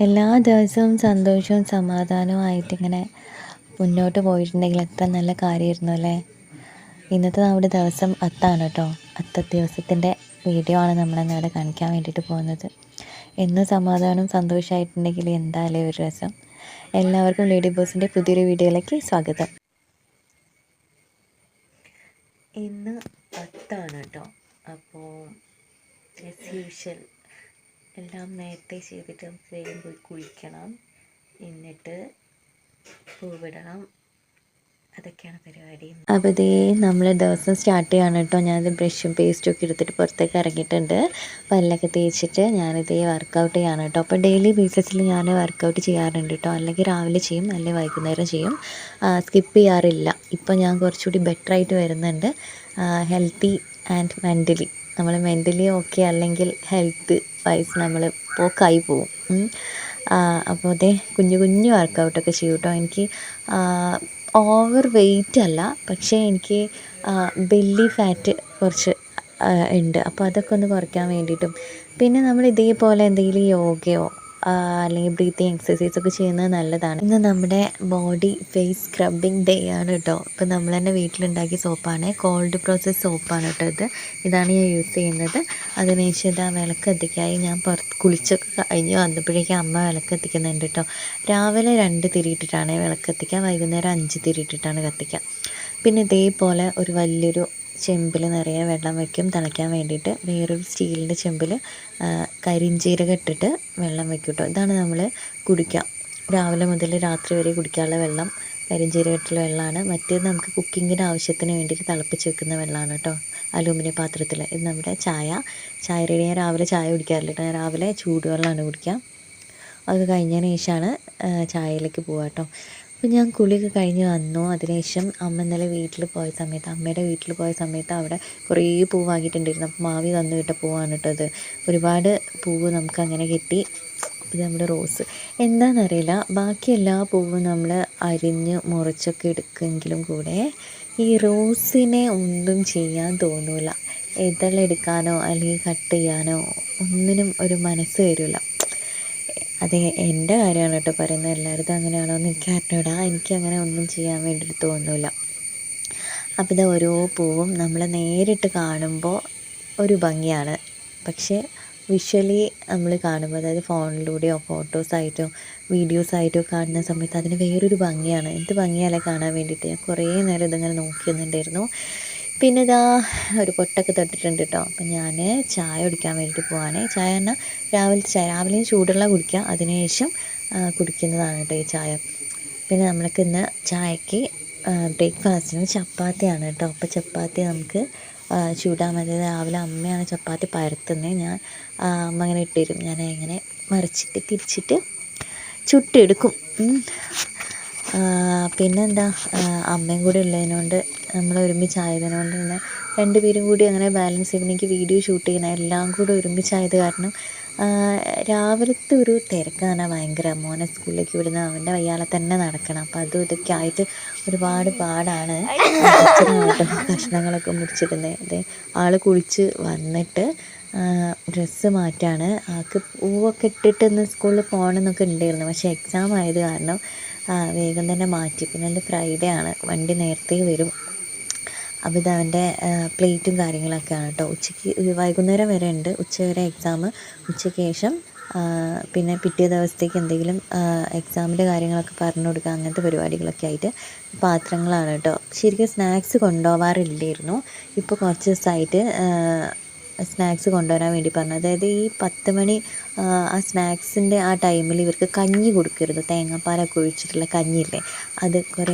എല്ലാ ദിവസവും സന്തോഷവും സമാധാനവുമായിട്ടിങ്ങനെ മുന്നോട്ട് പോയിട്ടുണ്ടെങ്കിൽ എത്ര നല്ല കാര്യമായിരുന്നു അല്ലേ. ഇന്നത്തെ നമ്മുടെ ദിവസം അത്താണ് കേട്ടോ. ദിവസത്തിൻ്റെ വീഡിയോ ആണ് നമ്മളിന്നിവിടെ കാണിക്കാൻ വേണ്ടിയിട്ട് പോകുന്നത്. എന്നും സമാധാനവും സന്തോഷമായിട്ടുണ്ടെങ്കിൽ എന്തായാലും ഒരു രസം. എല്ലാവർക്കും ലേഡി ബോസിൻ്റെ പുതിയൊരു വീഡിയോയിലേക്ക് സ്വാഗതം. ഇന്ന് അത്താണ് കേട്ടോ. അപ്പോൾ ആസ് യൂഷ്വൽ എല്ലാം നേരത്തെ ചെയ്തിട്ട് വേഗം പോയി കുളിക്കണം, എന്നിട്ട് പൂവിടണം, അതൊക്കെയാണ് പരിപാടി. അപ്പോൾ ഇതേ നമ്മൾ ദിവസം സ്റ്റാർട്ട് ചെയ്യാണ് കേട്ടോ. ഞാനിത് ബ്രഷും പേസ്റ്റും ഒക്കെ എടുത്തിട്ട് പുറത്തേക്ക് ഇറങ്ങിയിട്ടുണ്ട്. പല്ലൊക്കെ തേച്ചിട്ട് ഞാനിതേ വർക്കൗട്ട് ചെയ്യാണ് കേട്ടോ. അപ്പോൾ ഡെയിലി ബേസിസിൽ ഞാൻ വർക്കൗട്ട് ചെയ്യാറുണ്ട് കേട്ടോ. അല്ലെങ്കിൽ രാവിലെ ചെയ്യും, അല്ലെങ്കിൽ വൈകുന്നേരം ചെയ്യും, സ്കിപ്പ് ചെയ്യാറില്ല. ഇപ്പോൾ ഞാൻ കുറച്ചുകൂടി ബെറ്ററായിട്ട് വരുന്നുണ്ട്, ഹെൽത്തി ആൻഡ് മെൻ്റലി. നമ്മൾ മെൻ്റലി ഓക്കെ അല്ലെങ്കിൽ ഹെൽത്ത് വൈസ് നമ്മൾ പോക്കായി പോവും. അപ്പോൾ അതേ കുഞ്ഞു കുഞ്ഞു വർക്കൗട്ടൊക്കെ ചെയ്യും കേട്ടോ. എനിക്ക് ഓവർ വെയിറ്റ് അല്ല, പക്ഷേ എനിക്ക് ബെല്ലി ഫാറ്റ് കുറച്ച് ഉണ്ട്. അപ്പോൾ അതൊക്കെ ഒന്ന് കുറയ്ക്കാൻ വേണ്ടിയിട്ടും, പിന്നെ നമ്മൾ ഇതേപോലെ എന്തെങ്കിലും യോഗയോ അല്ലെങ്കിൽ ബ്രീത്തിങ് എക്സസൈസൊക്കെ ചെയ്യുന്നത് നല്ലതാണ്. ഇന്ന് നമ്മുടെ ബോഡി ഫേസ് സ്ക്രബിങ് ഡേ ആണ് കേട്ടോ. ഇപ്പോൾ നമ്മൾ തന്നെ വീട്ടിലുണ്ടാക്കിയ സോപ്പാണ്, കോൾഡ് പ്രോസസ് സോപ്പാണ് കേട്ടോ. ഇതാണ് ഞാൻ യൂസ് ചെയ്യുന്നത്. അതിനുശേഷം ഇതാ വിളക്ക് കത്തിക്കായി ഞാൻ കുളിച്ചൊക്കെ കഴിഞ്ഞ് വന്നപ്പോഴേക്കും അമ്മ വിളക്ക് കത്തിക്കുന്നുണ്ട് കേട്ടോ. രാവിലെ 2 തിരിയിട്ടിട്ടാണ് വിളക്ക് കത്തിക്കുക, വൈകുന്നേരം 5 തിരിയിട്ടിട്ടാണ് കത്തിക്കുക. പിന്നെ ഇതേപോലെ ഒരു വലിയൊരു ചെമ്പിൽ നിറയെ വെള്ളം വയ്ക്കും തിളയ്ക്കാൻ വേണ്ടിയിട്ട്. വേറൊരു സ്റ്റീലിൻ്റെ ചെമ്പിൽ കരിഞ്ചീരകം ഇട്ടിട്ട് വെള്ളം വയ്ക്കും കേട്ടോ. ഇതാണ് നമ്മൾ കുടിക്കുക, രാവിലെ മുതൽ രാത്രി വരെ കുടിക്കാനുള്ള വെള്ളം കരിഞ്ചീരകം ഇട്ടുള്ള വെള്ളമാണ്. മറ്റേത് നമുക്ക് കുക്കിങ്ങിൻ്റെ ആവശ്യത്തിന് വേണ്ടിയിട്ട് തിളപ്പിച്ച് വെക്കുന്ന വെള്ളമാണ് കേട്ടോ, അലൂമിനിയം പാത്രത്തിൽ. ഇത് നമ്മുടെ ചായ റെഡി. ഞാൻ രാവിലെ ചായ കുടിക്കാറില്ല കേട്ടോ, ഞാൻ രാവിലെ ചൂടുവെള്ളമാണ് കുടിക്കുക. അത് കഴിഞ്ഞതിന് ശേഷമാണ് ചായയിലേക്ക് പോവുക കേട്ടോ. അപ്പോൾ ഞാൻ കുളിയൊക്കെ കഴിഞ്ഞ് വന്നു. അതിനുശേഷം അമ്മ ഇന്നലെ അമ്മയുടെ വീട്ടിൽ പോയ സമയത്ത് അവിടെ കുറേ പൂവ് വാങ്ങിയിട്ടുണ്ടായിരുന്നു. അപ്പോൾ മാവി തന്നു വിട്ട പൂവാണ് കേട്ടോ അത്. ഒരുപാട് പൂവ് നമുക്കങ്ങനെ കിട്ടി. ഇത് നമ്മുടെ റോസ് എന്താണെന്നറിയില്ല, ബാക്കി എല്ലാ പൂവും നമ്മൾ അരിഞ്ഞ് മുറിച്ചൊക്കെ എടുക്കുമെങ്കിലും കൂടെ ഈ റോസിനെ ഒന്നും ചെയ്യാൻ തോന്നില്ല. ഇതളെടുക്കാനോ അല്ലെങ്കിൽ കട്ട് ചെയ്യാനോ ഒന്നിനും ഒരു മനസ്സ് വരില്ല. അത് എൻ്റെ കാര്യമാണ് കേട്ടോ പറയുന്നത്, എല്ലാവരും അങ്ങനെയാണോ എന്ന് എനിക്ക് അറിഞ്ഞൂടാ. എനിക്കങ്ങനെ ഒന്നും ചെയ്യാൻ വേണ്ടിയിട്ട് തോന്നില്ല. അപ്പോൾ ഇത് ഓരോ പൂവും നമ്മൾ നേരിട്ട് കാണുമ്പോൾ ഒരു ഭംഗിയാണ്, പക്ഷേ വിഷ്വലി നമ്മൾ കാണുമ്പോൾ, അതായത് ഫോണിലൂടെയോ ഫോട്ടോസായിട്ടോ വീഡിയോസായിട്ടോ കാണുന്ന സമയത്ത് അതിന് വേറൊരു ഭംഗിയാണ്. എന്ത് ഭംഗിയല്ലേ കാണാൻ വേണ്ടിയിട്ട്. ഞാൻ കുറേ നേരം ഇതിങ്ങനെ നോക്കിയൊന്നുണ്ടായിരുന്നു. പിന്നെ ഇതാ ഒരു പൊട്ടൊക്കെ തൊട്ടിട്ടുണ്ട് കേട്ടോ. അപ്പം ഞാൻ ചായ കുടിക്കാൻ വേണ്ടിയിട്ട് പോവാണ്. ചായ പറഞ്ഞാൽ രാവിലത്തെ ചായ, രാവിലെയും ചൂടുള്ള കുടിക്കുക, അതിനുശേഷം കുടിക്കുന്നതാണ് കേട്ടോ ഈ ചായ. പിന്നെ നമ്മൾക്ക് ഇന്ന് ചായക്ക് ബ്രേക്ക്ഫാസ്റ്റിന് ചപ്പാത്തിയാണ് കേട്ടോ. അപ്പോൾ ചപ്പാത്തി നമുക്ക് ചൂടാൻ മതി. രാവിലെ അമ്മയാണ് ചപ്പാത്തി പരത്തുന്നത്, ഞാൻ അമ്മ അങ്ങനെ ഇട്ടുതരും, ഞാൻ ഇങ്ങനെ മറിച്ചിട്ട് തിരിച്ചിട്ട് ചുട്ടെടുക്കും. പിന്നെന്താ, അമ്മയും കൂടി ഉള്ളതിനോണ്ട് നമ്മൾ ഒരുമിച്ചായതിനോണ്ട് തന്നെ 2 പേരും കൂടി അങ്ങനെ ബാലൻസ് ചെയ്ത് എനിക്ക് വീഡിയോ ഷൂട്ട് ചെയ്യണം, എല്ലാം കൂടെ ഒരുമിച്ചായത് കാരണം രാവിലത്തെ ഒരു തിരക്ക് തന്നെ ഭയങ്കര. മോനെ സ്കൂളിലേക്ക് വിടുന്ന, അവൻ്റെ വയ്യാലെ തന്നെ നടക്കണം. അപ്പോൾ അതും ഇതൊക്കെ ആയിട്ട് ഒരുപാട് പാടാണ്. കഷ്ണങ്ങളൊക്കെ മുറിച്ചിടുന്നത്. അതെ, ആൾ കുളിച്ച് വന്നിട്ട് ഡ്രസ്സ് മാറ്റാണ്. ആൾക്ക് പൂവൊക്കെ ഇട്ടിട്ട് ഇന്ന് സ്കൂളിൽ പോകണമെന്നൊക്കെ ഉണ്ടായിരുന്നു, പക്ഷേ എക്സാം ആയത് കാരണം വേഗം തന്നെ മാറ്റി. പിന്നെ എൻ്റെ ഫ്രൈഡേ ആണ്, വണ്ടി നേരത്തെ വരും. അപ്പോൾ ഇതവൻ്റെ പ്ലേറ്റും കാര്യങ്ങളൊക്കെയാണ് കേട്ടോ. ഉച്ചയ്ക്ക് വൈകുന്നേരം വരെ ഉണ്ട്, ഉച്ച വരെ എക്സാം. ഉച്ചയ്ക്ക് ശേഷം പിന്നെ പിറ്റേ ദിവസത്തേക്ക് എന്തെങ്കിലും എക്സാമിൻ്റെ കാര്യങ്ങളൊക്കെ പറഞ്ഞു കൊടുക്കുക, അങ്ങനത്തെ പരിപാടികളൊക്കെ ആയിട്ട് പാത്രങ്ങളാണ് കേട്ടോ. ശരിക്കും സ്നാക്സ് കൊണ്ടുപോകാറില്ലായിരുന്നു, ഇപ്പോൾ കുറച്ച് ദിവസമായിട്ട് സ്നാക്സ് കൊണ്ടുവരാൻ വേണ്ടി പറഞ്ഞു. അതായത് ഈ 10 മണി ആ സ്നാക്സിൻ്റെ ആ ടൈമിൽ ഇവർക്ക് കഞ്ഞി കൊടുക്കരുത്, തേങ്ങാപ്പാലൊക്കെ ഒഴിച്ചിട്ടുള്ള കഞ്ഞിയില്ലേ, അത്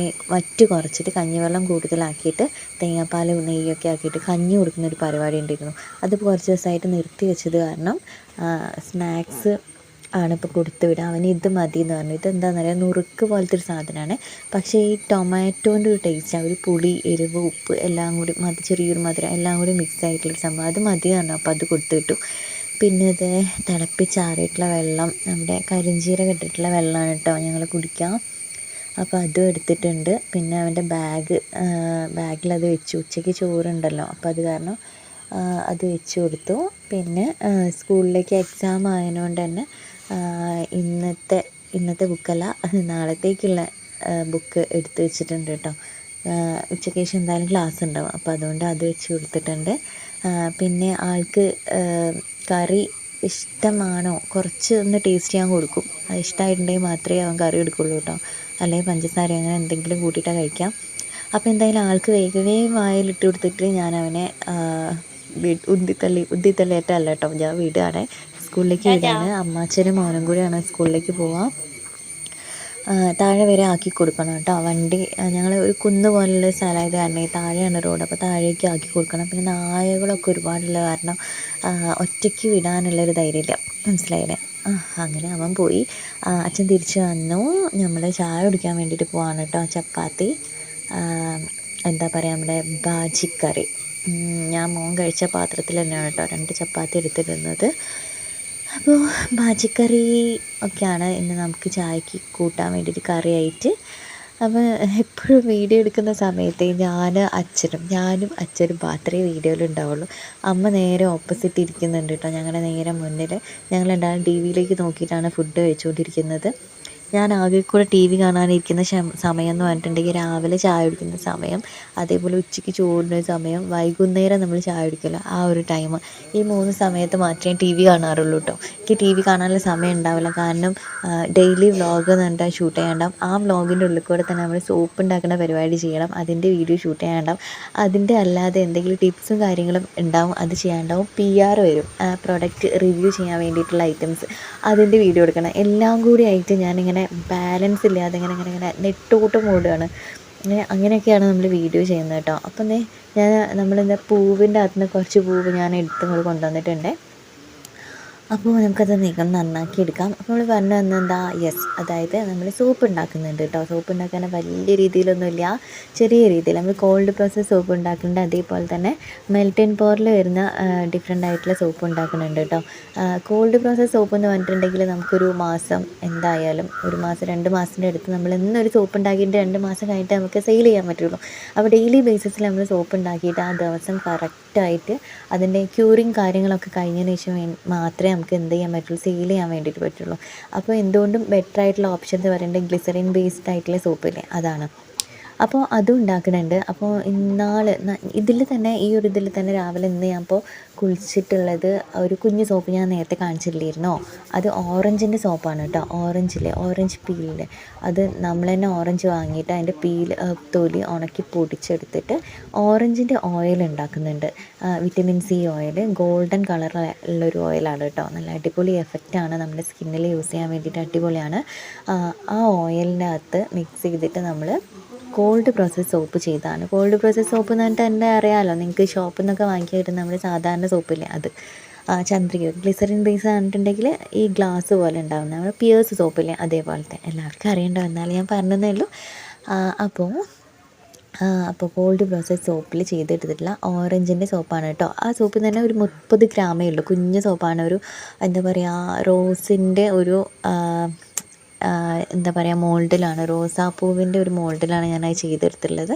വറ്റ് കുറച്ചിട്ട് കഞ്ഞിവെള്ളം കൂടുതലാക്കിയിട്ട് തേങ്ങാപ്പാൽ നെയ്യൊക്കെ ആക്കിയിട്ട് കഞ്ഞി കൊടുക്കുന്നൊരു പരിപാടി ഉണ്ടായിരുന്നു. അത് കുറച്ച് ദിവസമായിട്ട് നിർത്തി വെച്ചത് കാരണം സ്നാക്സ് ആണിപ്പോൾ കൊടുത്തു വിടുക. അവന് ഇത് മതി എന്ന് പറഞ്ഞു. ഇതെന്താണെന്ന് അറിയാം, നുറുക്ക് പോലത്തെ ഒരു സാധനമാണ്, പക്ഷേ ഈ ടൊമാറ്റോൻ്റെ ഒരു ടേസ്റ്റാണ്, ഒരു പുളി, എരിവ്, ഉപ്പ് എല്ലാം കൂടി ചെറിയൊരു മധുരം എല്ലാം കൂടി മിക്സ് ആയിട്ടുള്ളൊരു സംഭവം. അത് മതി എന്ന് പറഞ്ഞു. അപ്പോൾ അത് കൊടുത്തു വിട്ടു. പിന്നെ ഇത് തിളപ്പിച്ചാറിയിട്ടുള്ള വെള്ളം, നമ്മുടെ കരിഞ്ചീരകം ഇട്ടിട്ടുള്ള വെള്ളമാണ് കേട്ടോ ഞങ്ങൾ കുടിക്കാം. അപ്പോൾ അതും എടുത്തിട്ടുണ്ട്. പിന്നെ അവൻ്റെ ബാഗിലത് വെച്ചു. ഉച്ചയ്ക്ക് ചോറുണ്ടല്ലോ, അപ്പോൾ അത് കാരണം അത് വെച്ച് കൊടുത്തു. പിന്നെ സ്കൂളിലേക്ക് എക്സാം ആയതുകൊണ്ട് തന്നെ ഇന്നത്തെ ബുക്കല്ല, നാളത്തേക്കുള്ള ബുക്ക് എടുത്ത് വെച്ചിട്ടുണ്ട് കേട്ടോ. ഉച്ചയ്ക്ക് ശേഷം എന്തായാലും ക്ലാസ് ഉണ്ടാവും, അപ്പോൾ അതുകൊണ്ട് അത് വെച്ച് കൊടുത്തിട്ടുണ്ട്. പിന്നെ ആൾക്ക് കറി ഇഷ്ടമാണോ കുറച്ച് ഒന്ന് ടേസ്റ്റ് ചെയ്യാൻ കൊടുക്കും. അത് ഇഷ്ടമായിട്ടുണ്ടെങ്കിൽ മാത്രമേ അവൻ കറി എടുക്കുള്ളൂ കേട്ടോ, അല്ലെങ്കിൽ പഞ്ചസാര അങ്ങനെ എന്തെങ്കിലും കൂട്ടിയിട്ടാണ് കഴിക്കാം. അപ്പോൾ എന്തായാലും ആൾക്ക് വേഗമേ വായിലിട്ട് കൊടുത്തിട്ട് ഞാൻ അവനെ ഉന്തിത്തള്ളിയിട്ടല്ല കേട്ടോ, ഞാൻ വിടുകയാണ്, സ്കൂളിലേക്ക് വിടുകയാണ്. അമ്മാച്ചനും മോനും കൂടിയാണ് സ്കൂളിലേക്ക് പോവാം. താഴെ വരെ ആക്കി കൊടുക്കണം കേട്ടോ വണ്ടി. ഞങ്ങൾ ഒരു കുന്ന് പോലുള്ള സ്ഥലമായത് കാരണം താഴെയാണ് റോഡ്, അപ്പോൾ താഴേക്ക് ആക്കി കൊടുക്കണം. പിന്നെ നായകളൊക്കെ ഒരുപാടുള്ള കാരണം ഒറ്റയ്ക്ക് വിടാനുള്ളൊരു ധൈര്യമില്ല, മനസ്സിലായില്ലേ. അങ്ങനെ അവൻ പോയി. അച്ഛൻ തിരിച്ച് വന്നു. നമ്മൾ ചായ കുടിക്കാൻ വേണ്ടിയിട്ട് പോവാണ് കേട്ടോ. ചപ്പാത്തി, എന്താ പറയുക, നമ്മുടെ ബാജിക്കറി. ഞാൻ മോൻ കഴിച്ച പാത്രത്തിൽ തന്നെയാണ് കേട്ടോ 2 ചപ്പാത്തി എടുത്തിരുന്നത്. അപ്പോൾ ബാജിക്കറി ഒക്കെയാണ് ഇന്ന് നമുക്ക് ചായക്ക് കൂട്ടാൻ വേണ്ടിയിട്ട് കറിയായിട്ട്. അപ്പോൾ എപ്പോഴും വീഡിയോ എടുക്കുന്ന സമയത്ത് ഞാനും അച്ഛനും മാത്രമേ വീഡിയോയിൽ ഉണ്ടാവുള്ളൂ. അമ്മ നേരെ ഓപ്പോസിറ്റ് ഇരിക്കുന്നുണ്ട് കേട്ടോ, ഞങ്ങളുടെ നേരെ മുന്നിൽ. ഞങ്ങൾ രണ്ടാളും ടി വിയിലേക്ക് നോക്കിയിട്ടാണ് ഫുഡ് കഴിച്ചുകൊണ്ടിരിക്കുന്നത്. ഞാൻ ആകെ കൂടെ ടി വി കാണാനിരിക്കുന്ന സമയം എന്ന് പറഞ്ഞിട്ടുണ്ടെങ്കിൽ രാവിലെ ചായ കുടിക്കുന്ന സമയം, അതേപോലെ ഉച്ചയ്ക്ക് ചോറിൻ്റെ സമയം, വൈകുന്നേരം നമ്മൾ ചായ കുടിക്കില്ല ആ ഒരു ടൈം. ഈ 3 സമയത്ത് മാത്രമേ ടി വി കാണാറുള്ളൂ കേട്ടോ. എനിക്ക് ടി വി കാണാനുള്ള സമയം ഉണ്ടാവില്ല, കാരണം ഡെയിലി വ്ളോഗ് എന്ന് പറഞ്ഞിട്ട് ഷൂട്ട് ചെയ്യാണ്ടാവും. ആ വ്ളോഗിൻ്റെ ഉള്ളിൽ കൂടെ തന്നെ നമ്മൾ സോപ്പ് ഉണ്ടാക്കുന്ന പരിപാടി ചെയ്യണം, അതിൻ്റെ വീഡിയോ ഷൂട്ട് ചെയ്യാണ്ടാവും. അതിൻ്റെ അല്ലാതെ എന്തെങ്കിലും ടിപ്സും കാര്യങ്ങളും ഉണ്ടാവും, അത് ചെയ്യാണ്ടാവും. PR വരും, പ്രൊഡക്റ്റ് റിവ്യൂ ചെയ്യാൻ വേണ്ടിയിട്ടുള്ള ഐറ്റംസ്, അതിൻ്റെ വീഡിയോ എടുക്കണം. എല്ലാം കൂടി ആയിട്ട് ഞാനിങ്ങനെ ബാലൻസ് ഇല്ലാതെ ഇങ്ങനെ നെട്ടോട്ടം ഓടുകയാണ്. അങ്ങനെയൊക്കെയാണ് നമ്മൾ വീഡിയോ ചെയ്യുന്നത് കേട്ടോ. അപ്പം നമ്മളിന്ന് പൂവിൻ്റെ അകത്ത് നിന്ന് കുറച്ച് പൂവ് ഞാൻ എടുത്ത് കൊണ്ടുവന്നിട്ടുണ്ട്. അപ്പോൾ നമുക്കത് നന്നാക്കി എടുക്കാം. അപ്പോൾ നമ്മൾ പറഞ്ഞു വന്നെന്താ, അതായത് നമ്മൾ സോപ്പ് ഉണ്ടാക്കുന്നുണ്ട് കേട്ടോ. സോപ്പ് ഉണ്ടാക്കാൻ വലിയ രീതിയിലൊന്നുമില്ല, ചെറിയ രീതിയിൽ നമ്മൾ കോൾഡ് പ്രോസസ് സോപ്പ് ഉണ്ടാക്കുന്നുണ്ട്. അതേപോലെ തന്നെ മെൽറ്റ് ആൻഡ് പോറിൽ വരുന്ന ഡിഫറെൻ്റ് ആയിട്ടുള്ള സോപ്പ് ഉണ്ടാക്കുന്നുണ്ട് കേട്ടോ. കോൾഡ് പ്രോസസ് സോപ്പ് എന്ന് പറഞ്ഞിട്ടുണ്ടെങ്കിൽ നമുക്കൊരു മാസം, എന്തായാലും 1 മാസം 2 മാസത്തിൻ്റെ അടുത്ത് നമ്മൾ എന്നൊരു സോപ്പ് ഉണ്ടാക്കിയിട്ട് 2 മാസം കഴിഞ്ഞിട്ട് നമുക്ക് സെയിൽ ചെയ്യാൻ പറ്റുള്ളൂ. അപ്പോൾ ഡെയിലി ബേസിസിൽ നമ്മൾ സോപ്പ് ഉണ്ടാക്കിയിട്ട് ആ ദിവസം കറക്റ്റായിട്ട് അതിൻ്റെ ക്യൂറിങ് കാര്യങ്ങളൊക്കെ കഴിഞ്ഞതിന് ശേഷം മാത്രമേ നമുക്ക് എന്ത് ചെയ്യാൻ പറ്റുള്ളൂ, സെയിൽ ചെയ്യാൻ വേണ്ടിയിട്ട് പറ്റുള്ളൂ. അപ്പോൾ എന്തുകൊണ്ടും ബെറ്റർ ആയിട്ടുള്ള ഓപ്ഷൻ എന്ന് പറയുന്നത് ഗ്ലിസറിൻ ബേസ്ഡ് ആയിട്ടുള്ള സോപ്പില്ലേ, അതാണ്. അപ്പോൾ അതും ഉണ്ടാക്കുന്നുണ്ട്. അപ്പോൾ ഇതിൽ തന്നെ രാവിലെ ഇന്ന് ഞാൻ ഇപ്പോൾ കുളിച്ചിട്ടുള്ളത് ഒരു കുഞ്ഞു സോപ്പ് ഞാൻ നേരത്തെ കാണിച്ചില്ലായിരുന്നോ, അത് ഓറഞ്ചിൻ്റെ സോപ്പാണ് കേട്ടോ. ഓറഞ്ച് പീലിൽ അത് നമ്മൾ തന്നെ ഓറഞ്ച് വാങ്ങിയിട്ട് അതിൻ്റെ തൊലി ഉണക്കി പൊടിച്ചെടുത്തിട്ട് ഓറഞ്ചിൻ്റെ ഓയിൽ ഉണ്ടാക്കുന്നുണ്ട്. വിറ്റമിൻ C ഓയിൽ, ഗോൾഡൻ കളറുള്ളൊരു ഓയിലാണ് കേട്ടോ. നല്ല അടിപൊളി എഫക്റ്റാണ്, നമ്മുടെ സ്കിന്നിൽ യൂസ് ചെയ്യാൻ വേണ്ടിയിട്ട് അടിപൊളിയാണ്. ആ ഓയിലിൻ്റെ അകത്ത് മിക്സ് ചെയ്തിട്ട് നമ്മൾ കോൾഡ് പ്രോസസ് സോപ്പ് ചെയ്തതാണ്. കോൾഡ് പ്രോസസ് സോപ്പ് എന്ന് പറഞ്ഞിട്ട് തന്നെ അറിയാമല്ലോ നിങ്ങൾക്ക്, ഷോപ്പിൽ നിന്നൊക്കെ വാങ്ങിക്കാൻ കിട്ടുന്ന നമ്മുടെ സാധാരണ സോപ്പില്ലേ അത്. ചന്ദ്രിക ഗ്ലിസറിൻ ബേസ് പറഞ്ഞിട്ടുണ്ടെങ്കിൽ ഈ ഗ്ലാസ് പോലെ ഉണ്ടാകുന്ന നമ്മുടെ പിയേഴ്സ് സോപ്പില്ലേ, അതേപോലത്തെ. എല്ലാവർക്കും അറിയണ്ടോ, എന്നാലും ഞാൻ പറഞ്ഞതേ ഉള്ളൂ. അപ്പോൾ കോൾഡ് പ്രോസസ് സോപ്പിൽ ചെയ്തെടുത്തിട്ടുള്ള ഓറഞ്ചിൻ്റെ സോപ്പാണ് കേട്ടോ. ആ സോപ്പിൽ തന്നെ ഒരു 30 ഗ്രാമേ ഉള്ളൂ, കുഞ്ഞ് സോപ്പാണ്. ഒരു എന്താ പറയുക, റോസിൻ്റെ ഒരു എന്താ പറയുക മോൾഡിലാണ്, റോസാപ്പൂവിൻ്റെ ഒരു മോൾഡിലാണ് ഞാനത് ചെയ്തെടുത്തുള്ളത്.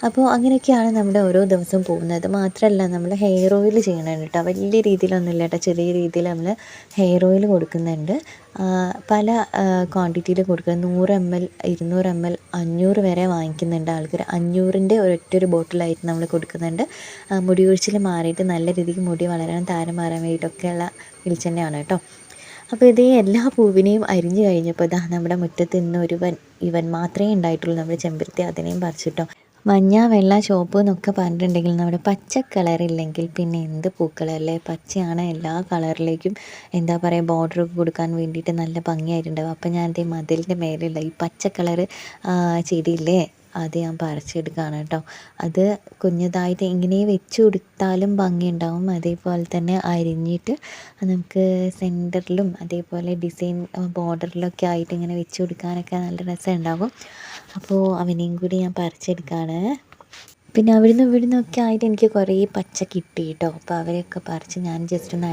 അപ്പോൾ അങ്ങനെയൊക്കെയാണ് നമ്മുടെ ഓരോ ദിവസവും പോകുന്നത്. മാത്രമല്ല നമ്മൾ ഹെയർ ഓയിൽ ചെയ്യണുണ്ട് കേട്ടോ. വലിയ രീതിയിലൊന്നുമില്ല കേട്ടോ, ചെറിയ രീതിയിൽ നമ്മൾ ഹെയർ ഓയിൽ കൊടുക്കുന്നുണ്ട്. പല ക്വാണ്ടിറ്റിയിൽ കൊടുക്കുക, 100 ml 200 ml 500 വരെ വാങ്ങിക്കുന്നുണ്ട് ആൾക്കാർ. 500ൻ്റെ ഒരൊറ്റൊരു ബോട്ടിലായിട്ട് നമ്മൾ കൊടുക്കുന്നുണ്ട്. മുടി കൊഴിച്ചിൽ മാറിയിട്ട് നല്ല രീതിക്ക് മുടി വളരാൻ, താരം മാറാൻ വേണ്ടിയിട്ടൊക്കെയുള്ള വെളിച്ചെണ്ണയാണ് കേട്ടോ. അപ്പോൾ ഇതേ എല്ലാ പൂവിനെയും അരിഞ്ഞു കഴിഞ്ഞപ്പോൾ നമ്മുടെ മുറ്റത്ത് ഇന്ന് ഇവൻ മാത്രമേ ഉണ്ടായിട്ടുള്ളൂ, നമ്മുടെ ചെമ്പരത്തി. അതിനെയും പറിച്ചിട്ടോ. മഞ്ഞ, വെള്ള, ചുവപ്പ് എന്നൊക്കെ പറഞ്ഞിട്ടുണ്ടെങ്കിൽ നമ്മുടെ പച്ച കളറില്ലെങ്കിൽ പിന്നെ എന്ത് പൂക്കളല്ലേ. പച്ചയാണ് എല്ലാ കളറിലേക്കും എന്താ പറയുക ബോർഡർ കൊടുക്കാൻ വേണ്ടിയിട്ട് നല്ല ഭംഗിയായിട്ടുണ്ടാവും. അപ്പോൾ ഞാൻ എൻ്റെ മതിലിൻ്റെ മേലുള്ള ഈ പച്ച കളറ് ചെടിയില്ലേ, അത് ഞാൻ പറിച്ചെടുക്കുകയാണ് കേട്ടോ. അത് കുഞ്ഞതായിട്ട് ഇങ്ങനെ വെച്ച് കൊടുത്താലും ഭംഗിയുണ്ടാവും. അതേപോലെ തന്നെ അരിഞ്ഞിട്ട് നമുക്ക് സെൻറ്ററിലും അതേപോലെ ഡിസൈൻ ബോർഡറിലൊക്കെ ആയിട്ട് ഇങ്ങനെ വെച്ച് കൊടുക്കാനൊക്കെ നല്ല രസമുണ്ടാകും. അപ്പോൾ അവനെയും കൂടി ഞാൻ പറിച്ചെടുക്കുകയാണ്. പിന്നെ അവിടുന്ന് ഇവിടുന്നൊക്കെ ആയിട്ട് എനിക്ക് കുറേ പച്ച കിട്ടി കേട്ടോ. അപ്പോൾ അവരെയൊക്കെ പറിച്ച് ഞാൻ ജസ്റ്റ് ഒന്ന്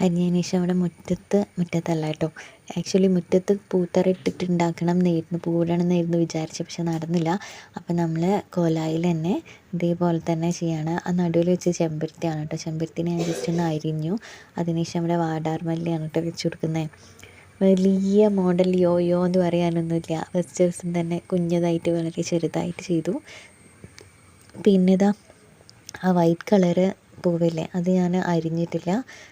അരിഞ്ഞതിന് ശേഷം അവിടെ മുറ്റത്തല്ല കേട്ടോ, ആക്ച്വലി മുറ്റത്ത് പൂത്തറ ഇട്ടിട്ട് ഉണ്ടാക്കണം എന്നായിരുന്നു, പൂവിടണം എന്നായിരുന്നു വിചാരിച്ചത്, പക്ഷെ നടന്നില്ല. അപ്പം നമ്മൾ കോലായിൽ തന്നെ ഇതേപോലെ തന്നെ ചെയ്യാണ്. ആ നടുവിൽ വെച്ച് ചെമ്പരത്തിയാണ് കേട്ടോ. ചെമ്പരത്തിനെ ഞാൻ ജസ്റ്റ് ഒന്ന് അരിഞ്ഞു. അതിനുശേഷം നമ്മുടെ വാടാർമല്ലിയാണ് കേട്ടോ വെച്ച് കൊടുക്കുന്നത്. വലിയ മോഡൽ യോയോ എന്ന് പറയാനൊന്നുമില്ല, ഫസ്റ്റ് ദിവസം തന്നെ കുഞ്ഞതായിട്ട് വളരെ ചെറുതായിട്ട് ചെയ്തു. പിന്നെ ഇതാ ആ വൈറ്റ് കളറ് പൂവില്ലേ, അത് ഞാൻ അരിഞ്ഞിട്ടില്ല,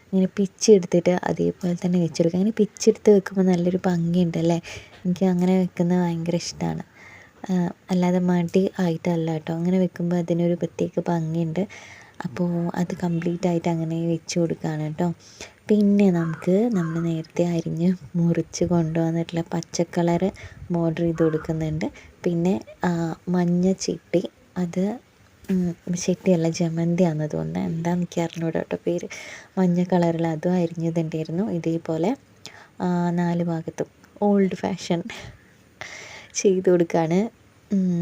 ഇങ്ങനെ പിച്ചെടുത്തിട്ട് അതേപോലെ തന്നെ വെച്ചെടുക്കുക. അങ്ങനെ പിച്ചെടുത്ത് വെക്കുമ്പോൾ നല്ലൊരു ഭംഗിയുണ്ടല്ലേ. എനിക്ക് അങ്ങനെ വെക്കുന്നത് ഭയങ്കര ഇഷ്ടമാണ്. അല്ലാതെ മടി ആയിട്ടല്ല കേട്ടോ, അങ്ങനെ വെക്കുമ്പോൾ അതിനൊരു പ്രത്യേക ഭംഗിയുണ്ട്. അപ്പോൾ അത് കംപ്ലീറ്റ് ആയിട്ട് അങ്ങനെ വെച്ച് കൊടുക്കുകയാണ് കേട്ടോ. പിന്നെ നമ്മൾ നേരത്തെ അരിഞ്ഞ് മുറിച്ച് കൊണ്ടുവന്നിട്ടുള്ള പച്ചക്കളറ് ബോർഡർ ചെയ്ത് കൊടുക്കുന്നുണ്ട്. പിന്നെ മഞ്ഞ ചിട്ടി, അത് ചെട്ടിയല്ല ജമന്തിയാണെന്ന് തോന്നുന്നത്, എന്താണെന്ന് എനിക്ക് അറിഞ്ഞൂടാ കേട്ടോ പേര്. മഞ്ഞ കളറിൽ അതും അരിഞ്ഞതുണ്ടായിരുന്നു. ഇതേപോലെ 4 ഭാഗത്തും ഓൾഡ് ഫാഷൻ ചെയ്ത് കൊടുക്കുകയാണ്.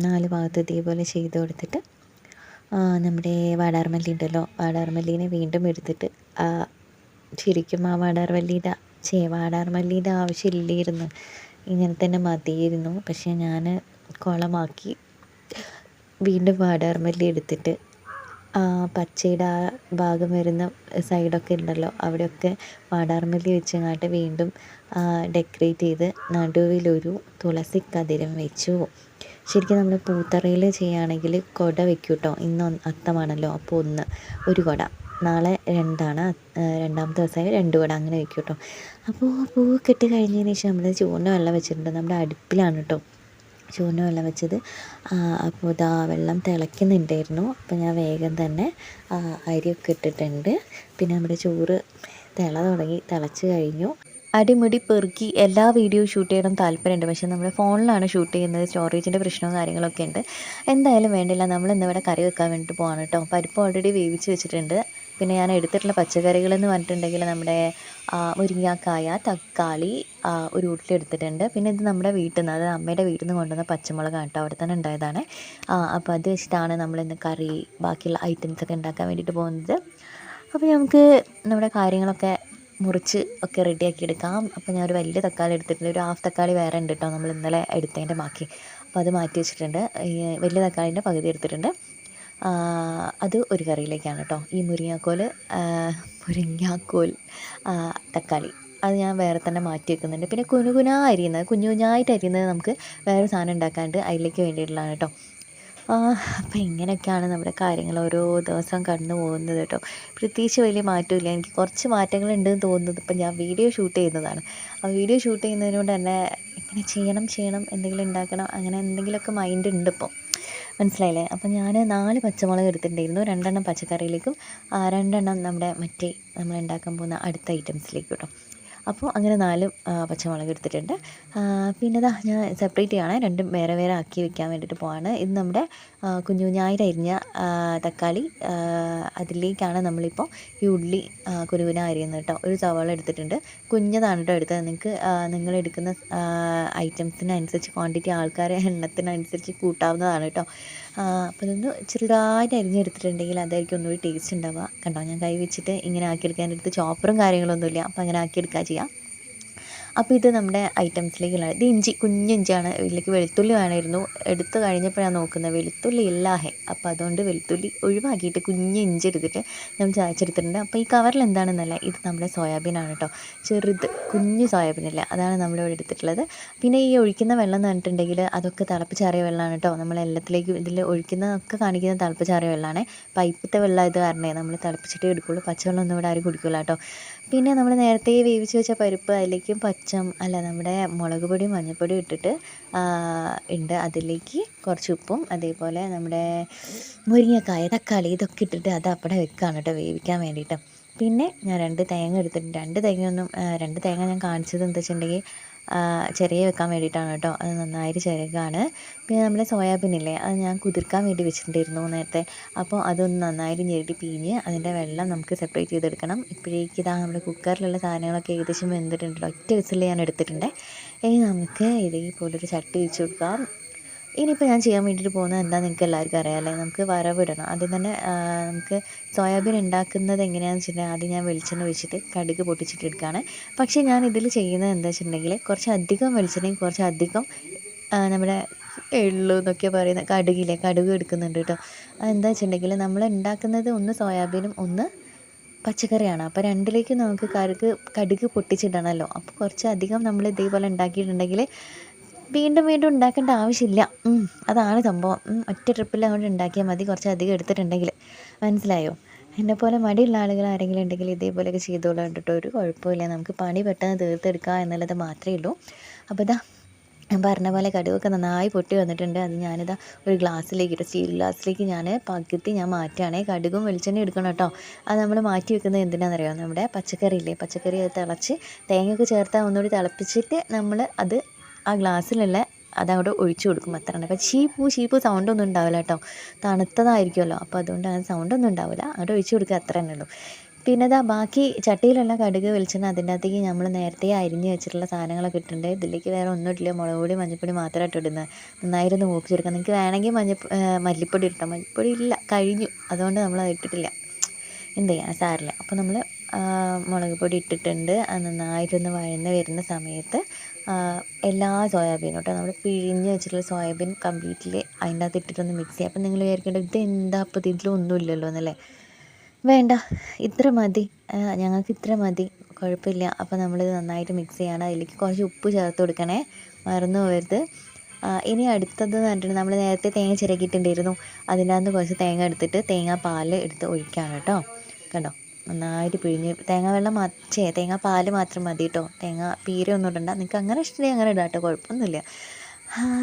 4 ഭാഗത്തും ഇതേപോലെ ചെയ്ത് കൊടുത്തിട്ട് നമ്മുടെ വാടാർമല്ലി ഉണ്ടല്ലോ, വാടാർമല്ലീനെ വീണ്ടും എടുത്തിട്ട് ശരിക്കും ആ വാടാർമല്ലീൻ്റെ ആവശ്യമില്ലായിരുന്നു, ഇങ്ങനെ തന്നെ മതിയായിരുന്നു. പക്ഷേ ഞാൻ കുളമാക്കി. വീണ്ടും വാടാർമല്ലി എടുത്തിട്ട് പച്ചയുടെ ആ ഭാഗം വരുന്ന സൈഡൊക്കെ ഉണ്ടല്ലോ, അവിടെയൊക്കെ വാടാർമല്ലി വെച്ചങ്ങാട്ട് വീണ്ടും ഡെക്കറേറ്റ് ചെയ്ത് നടുവിലൊരു തുളസി കതിരും വെച്ചു. ശരിക്കും നമ്മൾ പൂത്തറയിൽ ചെയ്യുകയാണെങ്കിൽ കുട വെക്കും കേട്ടോ. ഇന്ന് അത്തമാണല്ലോ, അപ്പോൾ ഒരു കുട, നാളെ 2ആണ്, രണ്ടാമത്തെ ദിവസമായി 2 കുട, അങ്ങനെ വെക്കും കേട്ടോ. അപ്പോൾ പൂവൊക്കെ ഇട്ട് കഴിഞ്ഞതിന് ശേഷം നമ്മൾ ചൂടിന് വെള്ളം വെച്ചിട്ടുണ്ട്. നമ്മുടെ അടുപ്പിലാണ് കേട്ടോ ചൂടിന് വെള്ളം വെച്ചത്. അപ്പോൾ ഇതാ വെള്ളം തിളയ്ക്കുന്നുണ്ടായിരുന്നു. അപ്പോൾ ഞാൻ വേഗം തന്നെ അരിയൊക്കെ ഇട്ടിട്ടുണ്ട്. പിന്നെ നമ്മുടെ ചോറ് തിളച്ച് കഴിഞ്ഞു. അടിമുടി പെറുക്കി എല്ലാ വീഡിയോ ഷൂട്ട് ചെയ്യണം താല്പര്യമുണ്ട്, പക്ഷേ നമ്മുടെ ഫോണിലാണ് ഷൂട്ട് ചെയ്യുന്നത്, സ്റ്റോറേജിൻ്റെ പ്രശ്നവും കാര്യങ്ങളൊക്കെ ഉണ്ട്. എന്തായാലും വേണ്ടില്ല, നമ്മൾ ഇന്നിവിടെ കറി വെക്കാൻ വേണ്ടിയിട്ട് പോകാണ് കേട്ടോ. പരിപ്പ് ഓൾറെഡി വേവിച്ച് വെച്ചിട്ടുണ്ട്. പിന്നെ ഞാൻ എടുത്തിട്ടുള്ള പച്ചക്കറികളെന്ന് പറഞ്ഞിട്ടുണ്ടെങ്കിൽ നമ്മുടെ മുരിങ്ങാക്കായ, തക്കാളി, ഒരു ഉരുളി എടുത്തിട്ടുണ്ട്. പിന്നെ ഇത് നമ്മുടെ വീട്ടിൽ നിന്ന്, അതായത് അമ്മയുടെ വീട്ടിൽ നിന്ന് കൊണ്ടുവന്ന പച്ചമുളകാണ് കേട്ടോ, അവിടെ തന്നെ ഉണ്ടായതാണ്. അപ്പോൾ അത് വെച്ചിട്ടാണ് നമ്മളിന്ന് കറി ബാക്കിയുള്ള ഐറ്റംസൊക്കെ ഉണ്ടാക്കാൻ വേണ്ടിയിട്ട് പോകുന്നത്. അപ്പോൾ നമുക്ക് നമ്മുടെ കാര്യങ്ങളൊക്കെ മുറിച്ച് ഒക്കെ റെഡിയാക്കി എടുക്കാം. അപ്പോൾ ഞാൻ ഒരു വലിയ തക്കാളി എടുത്തിട്ടുണ്ട്, ഒരു ഹാഫ് തക്കാളി വേറെ ഉണ്ട് കേട്ടോ, നമ്മൾ ഇന്നലെ എടുത്തതിൻ്റെ ബാക്കി. അപ്പോൾ അത് മാറ്റി വെച്ചിട്ടുണ്ട്. വലിയ തക്കാളീൻ്റെ പകുതി എടുത്തിട്ടുണ്ട്. അത് ഒരു കറിയിലേക്കാണ് കേട്ടോ. ഈ മുരിങ്ങാക്കോൽ തക്കാളി അത് ഞാൻ വേറെ തന്നെ മാറ്റി വെക്കുന്നുണ്ട്. പിന്നെ കുഞ്ഞു കുഞ്ഞായിട്ട് അരിയുന്നത് നമുക്ക് വേറെ സാധനം ഉണ്ടാക്കാണ്ട് അതിലേക്ക് വേണ്ടിയിട്ടുള്ളതാണ് കേട്ടോ. അപ്പോൾ ഇങ്ങനെയൊക്കെയാണ് നമ്മുടെ കാര്യങ്ങൾ ഓരോ ദിവസം കടന്നു പോകുന്നത് കേട്ടോ. പ്രത്യേകിച്ച് വലിയ മാറ്റമില്ല, എനിക്ക് കുറച്ച് മാറ്റങ്ങളുണ്ടെന്ന് തോന്നുന്നത് ഇപ്പം ഞാൻ വീഡിയോ ഷൂട്ട് ചെയ്യുന്നതാണ്. ആ വീഡിയോ ഷൂട്ട് ചെയ്യുന്നതിനോട് തന്നെ ഇങ്ങനെ ചെയ്യണം, എന്തെങ്കിലും ഉണ്ടാക്കണം, അങ്ങനെ എന്തെങ്കിലുമൊക്കെ മൈൻഡ് ഉണ്ട് ഇപ്പോൾ, മനസ്സിലായില്ലേ. അപ്പോൾ ഞാൻ 4 പച്ചമുളക് എടുത്തിട്ടുണ്ടായിരുന്നു, 2 എണ്ണം പച്ചക്കറിയിലേക്കും 2 എണ്ണം നമ്മുടെ നമ്മൾ ഉണ്ടാക്കാൻ പോകുന്ന അടുത്ത ഐറ്റംസിലേക്ക് കേട്ടോ. അപ്പോൾ അങ്ങനെ 4 പച്ചമുളക് എടുത്തിട്ടുണ്ട്. പിന്നെ ഇതാ ഞാൻ സെപ്പറേറ്റ് ചെയ്യണേ, രണ്ടും വേറെ വേറെ ആക്കി വെക്കാൻ വേണ്ടിയിട്ട് പോവാണ്. ഇത് നമ്മുടെ കുഞ്ഞായിട്ട് അരിഞ്ഞ തക്കാളി, അതിലേക്കാണ് നമ്മളിപ്പോൾ ഈ ഉള്ളി കുനുകുന അരിയുന്നത് കേട്ടോ. ഒരു സവാള എടുത്തിട്ടുണ്ട്, കുഞ്ഞതാണ് കേട്ടോ എടുത്തത്. നിങ്ങളെടുക്കുന്ന ഐറ്റംസിനനുസരിച്ച് ക്വാണ്ടിറ്റി, ആൾക്കാരെ എണ്ണത്തിനനുസരിച്ച് കൂട്ടാവുന്നതാണ് കേട്ടോ. അപ്പോൾ ഇതൊന്ന് ചെറുതായിട്ട് അരിഞ്ഞെടുത്തിട്ടുണ്ടെങ്കിൽ അതായിരിക്കും ഒന്നുകൂടി ടേസ്റ്റ് ഉണ്ടാവുക. കണ്ടോ, ഞാൻ കൈ വെച്ചിട്ട് ഇങ്ങനെ ആക്കിയെടുക്കാൻ എടുത്ത് ചോപ്പറും കാര്യങ്ങളൊന്നുമില്ല, അപ്പോൾ അങ്ങനെ ആക്കിയെടുക്കുക ചെയ്യാം. അപ്പോൾ ഇത് നമ്മുടെ ഐറ്റംസിലേക്കുള്ള ഇത് ഇഞ്ചി, കുഞ്ഞിഞ്ചിയാണ്. ഇതിലേക്ക് വെളുത്തുള്ളി വേണമായിരുന്നു, എടുത്ത് കഴിഞ്ഞപ്പോഴാണ് നോക്കുന്നത് വെളുത്തുള്ളി ഇല്ലാഹേ. അപ്പോൾ അതുകൊണ്ട് വെളുത്തുള്ളി ഒഴിവാക്കിയിട്ട് കുഞ്ഞ് ഇഞ്ചി എടുത്തിട്ട് ഞാൻ ചായച്ചെടുത്തിട്ടുണ്ട്. അപ്പോൾ ഈ കവറിൽ എന്താണെന്നല്ല, ഇത് നമ്മുടെ സോയാബീനാണ് കേട്ടോ, ചെറുത് കുഞ്ഞ് സോയാബീനില്ല, അതാണ് നമ്മളിവിടെ എടുത്തിട്ടുള്ളത്. പിന്നെ ഈ ഒഴിക്കുന്ന വെള്ളം എന്ന് പറഞ്ഞിട്ടുണ്ടെങ്കിൽ അതൊക്കെ തിളപ്പിച്ചാറിയ വെള്ളമാണ് കേട്ടോ. നമ്മളെല്ലാത്തിലേക്കും ഇതിൽ ഒഴിക്കുന്നതൊക്കെ കാണിക്കുന്ന തിളപ്പിച്ചാറിയ വെള്ളമാണ്. പൈപ്പിത്തെ വെള്ളം ഇത് കാരണമേ നമ്മൾ തിളപ്പിച്ചിട്ടേ എടുക്കുള്ളൂ, പച്ചവെള്ളം ഒന്നും ഇവിടെ ആരും കുടിക്കില്ല കേട്ടോ. പിന്നെ നമ്മൾ നേരത്തെ വേവിച്ച് വെച്ച പരിപ്പ്, അതിലേക്കും നമ്മുടെ മുളക് പൊടിയും മഞ്ഞൾപ്പൊടിയും ഇട്ടിട്ട് ഉണ്ട്. അതിലേക്ക് കുറച്ച് ഉപ്പും അതേപോലെ നമ്മുടെ മുരിങ്ങക്കായ, തക്കാളി ഇതൊക്കെ ഇട്ടിട്ട് അത് അവിടെ വെക്കുകയാണ് കേട്ടോ വേവിക്കാൻ വേണ്ടിയിട്ട്. പിന്നെ ഞാൻ 2 തേങ്ങ എടുത്തിട്ടുണ്ട്. 2 തേങ്ങ ഞാൻ കാണിച്ചത് എന്താ വെച്ചിട്ടുണ്ടെങ്കിൽ ചിരകി വെക്കാൻ വേണ്ടിയിട്ടാണ് കേട്ടോ. അത് നന്നായിട്ട് ചിരകാണ്. പിന്നെ നമ്മുടെ സോയാബീനില്ലേ, അത് ഞാൻ കുതിർക്കാൻ വേണ്ടി വെച്ചിട്ടുണ്ടായിരുന്നു നേരത്തെ. അപ്പോൾ അതൊന്ന് നന്നായിട്ട് ഞെരടി പിഴിഞ്ഞ് അതിൻ്റെ വെള്ളം നമുക്ക് സെപ്പറേറ്റ് ചെയ്തെടുക്കണം. ഇപ്പോഴേക്ക് ഇതാ നമ്മുടെ കുക്കറിലുള്ള സാധനങ്ങളൊക്കെ ഏകദേശം വെന്തിട്ടുണ്ട്. ഒറ്റ വിസിൽ ഞാൻ എടുത്തിട്ടുണ്ട്. ഇനി നമുക്ക് ഇതേപോലൊരു ചട്ടി വെച്ച് കൊടുക്കാം. ഇനിയിപ്പോൾ ഞാൻ ചെയ്യാൻ വേണ്ടിയിട്ട് പോകുന്നത് എന്താണെന്ന് നിങ്ങൾക്ക് എല്ലാവർക്കും അറിയാമല്ലേ, നമുക്ക് വറവിടണം. ആദ്യം തന്നെ നമുക്ക് സോയാബീൻ ഉണ്ടാക്കുന്നത് എങ്ങനെയാണെന്ന് വെച്ചിട്ടുണ്ടെങ്കിൽ ആദ്യം ഞാൻ വെളിച്ചെണ്ണ ഒഴിച്ചിട്ട് കടുക് പൊട്ടിച്ചിട്ട് എടുക്കുകയാണ്. പക്ഷേ ഞാൻ ഇതിൽ ചെയ്യുന്നത് എന്താ വെച്ചിട്ടുണ്ടെങ്കിൽ കുറച്ചധികം വെളിച്ചെണ്ണയും കുറച്ചധികം നമ്മുടെ എള്ളു എന്നൊക്കെ പറയുന്ന കടുക് എടുക്കുന്നുണ്ട് കേട്ടോ. അതെന്താ വെച്ചിട്ടുണ്ടെങ്കിൽ നമ്മൾ ഉണ്ടാക്കുന്നത് ഒന്ന് സോയാബീനും ഒന്ന് പച്ചക്കറിയാണ്. അപ്പോൾ രണ്ടിലേക്ക് നമുക്ക് കടുക് പൊട്ടിച്ചിടണമല്ലോ. അപ്പോൾ കുറച്ചധികം നമ്മൾ ഇതേപോലെ ഉണ്ടാക്കിയിട്ടുണ്ടെങ്കിൽ വീണ്ടും വീണ്ടും ഉണ്ടാക്കേണ്ട ആവശ്യമില്ല. അതാണ് സംഭവം. ഒറ്റ ട്രിപ്പിൽ അങ്ങോട്ട് ഉണ്ടാക്കിയാൽ മതി, കുറച്ചധികം എടുത്തിട്ടുണ്ടെങ്കിൽ. മനസ്സിലായോ? എന്നെപ്പോലെ മടിയുള്ള ആളുകൾ ആരെങ്കിലും ഉണ്ടെങ്കിൽ ഇതേപോലെയൊക്കെ ചെയ്തോളാം കേട്ടോ. ഒരു കുഴപ്പമില്ല, നമുക്ക് പണി പെട്ടെന്ന് തീർത്തെടുക്കുക എന്നുള്ളത് മാത്രമേ ഉള്ളൂ. അപ്പോൾ ഇതാ ഞാൻ പറഞ്ഞ പോലെ കടുകൊക്കെ നന്നായി പൊട്ടി വന്നിട്ടുണ്ട്. അത് ഞാനിതാ ഒരു ഗ്ലാസ്സിലേക്ക് സ്റ്റീൽ ഗ്ലാസ്സിലേക്ക് ഞാൻ പകുതി മാറ്റുകയാണേ. കടുകും വെളിച്ചെണ്ണയും എടുക്കണം കേട്ടോ. അത് നമ്മൾ മാറ്റി വെക്കുന്നത് എന്തിനാണെന്നറിയോ, നമ്മുടെ പച്ചക്കറി തിളച്ച് തേങ്ങയൊക്കെ ചേർത്താൽ ഒന്നുകൂടി തിളപ്പിച്ചിട്ട് നമ്മൾ അത് ആ ഗ്ലാസ്സിലുള്ള അതങ്ങോട്ട് ഒഴിച്ചു കൊടുക്കും. അത്ര തന്നെ. അപ്പോൾ ചീപ്പൂ സൗണ്ടൊന്നും ഉണ്ടാവില്ല കേട്ടോ, തണുത്തതായിരിക്കുമല്ലോ. അപ്പോൾ അതുകൊണ്ട് ആ സൗണ്ടൊന്നും ഉണ്ടാവില്ല. അങ്ങോട്ട് ഒഴിച്ചു കൊടുക്കുക, അത്ര തന്നെ ഉള്ളൂ. പിന്നെ ബാക്കി ചട്ടിയിലുള്ള കടുക് വെളിച്ചെണ്ണ അതിൻ്റെ അകത്തേക്ക് നമ്മൾ നേരത്തെ അരിഞ്ഞ് വെച്ചിട്ടുള്ള സാധനങ്ങളൊക്കെ ഇട്ടിട്ടുണ്ട്. ഇതിലേക്ക് വേറെ ഒന്നും ഇട്ടില്ല, മുളക് പൊടി മഞ്ഞൾപ്പൊടി മാത്രമായിട്ട് ഇടുന്നത്. നന്നായിരുന്നു മൂപ്പിച്ചെടുക്കാം. നിങ്ങൾക്ക് വേണമെങ്കിൽ മല്ലിപ്പൊടി ഇട്ടാൽ, മല്ലിപ്പൊടി ഇല്ല, കഴിഞ്ഞു, അതുകൊണ്ട് നമ്മളത് ഇട്ടിട്ടില്ല. എന്ത് ചെയ്യാൻ, സാരില്ല. അപ്പോൾ നമ്മൾ മുളക് പൊടി ഇട്ടിട്ടുണ്ട്. അത് നന്നായിട്ടൊന്ന് വഴന്ന് വരുന്ന സമയത്ത് എല്ലാ സോയാബീനും കേട്ടോ, നമ്മൾ പിഴിഞ്ഞ് വെച്ചിട്ടുള്ള സോയാബീൻ കംപ്ലീറ്റ്ലി അതിൻ്റെ അകത്ത് ഇട്ടിട്ടൊന്ന് മിക്സ് ചെയ്യാം. അപ്പോൾ നിങ്ങൾ വിചാരിക്കേണ്ടത് ഇത് എന്താ അപ്പോൾ ഇതിലൊന്നും ഇല്ലല്ലോ എന്നല്ലേ. വേണ്ട, ഇത്ര മതി, ഞങ്ങൾക്ക് ഇത്ര മതി, കുഴപ്പമില്ല. അപ്പോൾ നമ്മളിത് നന്നായിട്ട് മിക്സ് ചെയ്യണം. അതിലേക്ക് കുറച്ച് ഉപ്പ് ചേർത്ത് കൊടുക്കണേ, മറന്നു പോകരുത്. ഇനി അടുത്തത് എന്ന് പറഞ്ഞിട്ടുണ്ടെങ്കിൽ നമ്മൾ നേരത്തെ തേങ്ങ ചിരകിയിട്ടുണ്ടായിരുന്നു. അതിനകത്ത് കുറച്ച് തേങ്ങ എടുത്തിട്ട് തേങ്ങാപ്പാൽ എടുത്ത് ഒഴിക്കുകയാണ് കേട്ടോ. കണ്ടോ, നന്നായിട്ട് പിഴിഞ്ഞ് തേങ്ങാപ്പാൽ മാത്രം മതി കേട്ടോ. തേങ്ങ പീര ഒന്നും ഇടണ്ട. നിങ്ങൾക്ക് അങ്ങനെ ഇഷ്ടമില്ലെങ്കിൽ അങ്ങനെ ഇടാം കേട്ടോ, കുഴപ്പമൊന്നുമില്ല.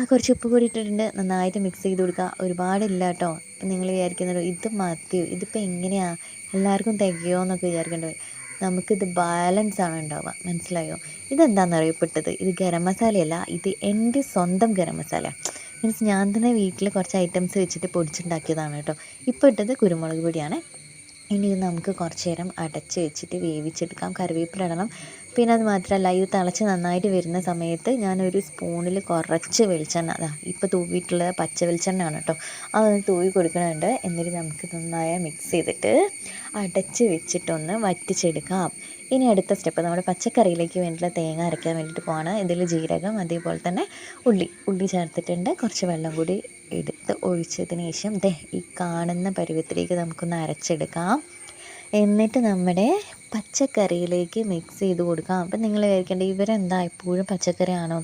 കുറച്ച് ഉപ്പ് കൂടി ഇട്ടിട്ടുണ്ട്. നന്നായിട്ട് മിക്സ് ചെയ്ത് കൊടുക്കുക. ഒരുപാടില്ല കേട്ടോ. ഇപ്പം നിങ്ങൾ വിചാരിക്കുന്നത് ഇത് മതിയോ, ഇതിപ്പോൾ എങ്ങനെയാണ് എല്ലാവർക്കും തികയോ എന്നൊക്കെ വിചാരിക്കേണ്ടത്. നമുക്കിത് ബാലൻസ് ആണ് ഉണ്ടാവുക, മനസ്സിലായോ? ഇതെന്താണെന്ന് അറിയപ്പെട്ടത്, ഇത് ഗരം മസാലയല്ല, ഇത് എൻ്റെ സ്വന്തം ഗരം മസാല. മീൻസ് ഞാൻ തന്നെ വീട്ടിൽ കുറച്ച് ഐറ്റംസ് വെച്ചിട്ട് പൊടിച്ചുണ്ടാക്കിയതാണ് കേട്ടോ. ഇപ്പോൾ ഇട്ടത് കുരുമുളക് പൊടിയാണ്. ഇനി ഇത് നമുക്ക് കുറച്ച് നേരം അടച്ച് വെച്ചിട്ട് വേവിച്ചെടുക്കാം. കറിവേപ്പില ഇടണം. പിന്നെ അത് മാത്രമല്ല, ഇത് തിളച്ച് നന്നായിട്ട് വരുന്ന സമയത്ത് ഞാനൊരു സ്പൂണിൽ കുറച്ച് വെളിച്ചെണ്ണ, ഇപ്പോൾ തൂവിയിട്ടുള്ള പച്ച വെളിച്ചെണ്ണയാണ് കേട്ടോ, അതൊന്ന് തൂവി കൊടുക്കുന്നുണ്ട്. എന്നിട്ട് നമുക്ക് നന്നായി മിക്സ് ചെയ്തിട്ട് അടച്ച് വെച്ചിട്ടൊന്ന് വറ്റിച്ചെടുക്കാം. ഇനി അടുത്ത സ്റ്റെപ്പ്, നമ്മുടെ പച്ചക്കറിയിലേക്ക് വേണ്ടിയിട്ടുള്ള തേങ്ങ അരയ്ക്കാൻ വേണ്ടിയിട്ട് പോവാണ്. ഇതിൽ ജീരകം, അതേപോലെ തന്നെ ഉള്ളി ചേർത്തിട്ടുണ്ട്. കുറച്ച് വെള്ളം കൂടി എടുത്ത് ഒഴിച്ചതിന് ശേഷം ഈ കാണുന്ന പരുവത്തിലേക്ക് നമുക്കൊന്ന് അരച്ചെടുക്കാം. എന്നിട്ട് നമ്മുടെ പച്ചക്കറിയിലേക്ക് മിക്സ് ചെയ്ത് കൊടുക്കാം. അപ്പം നിങ്ങൾ വിചാരിക്കേണ്ടത് ഇവരെന്താ എപ്പോഴും പച്ചക്കറിയാണോ?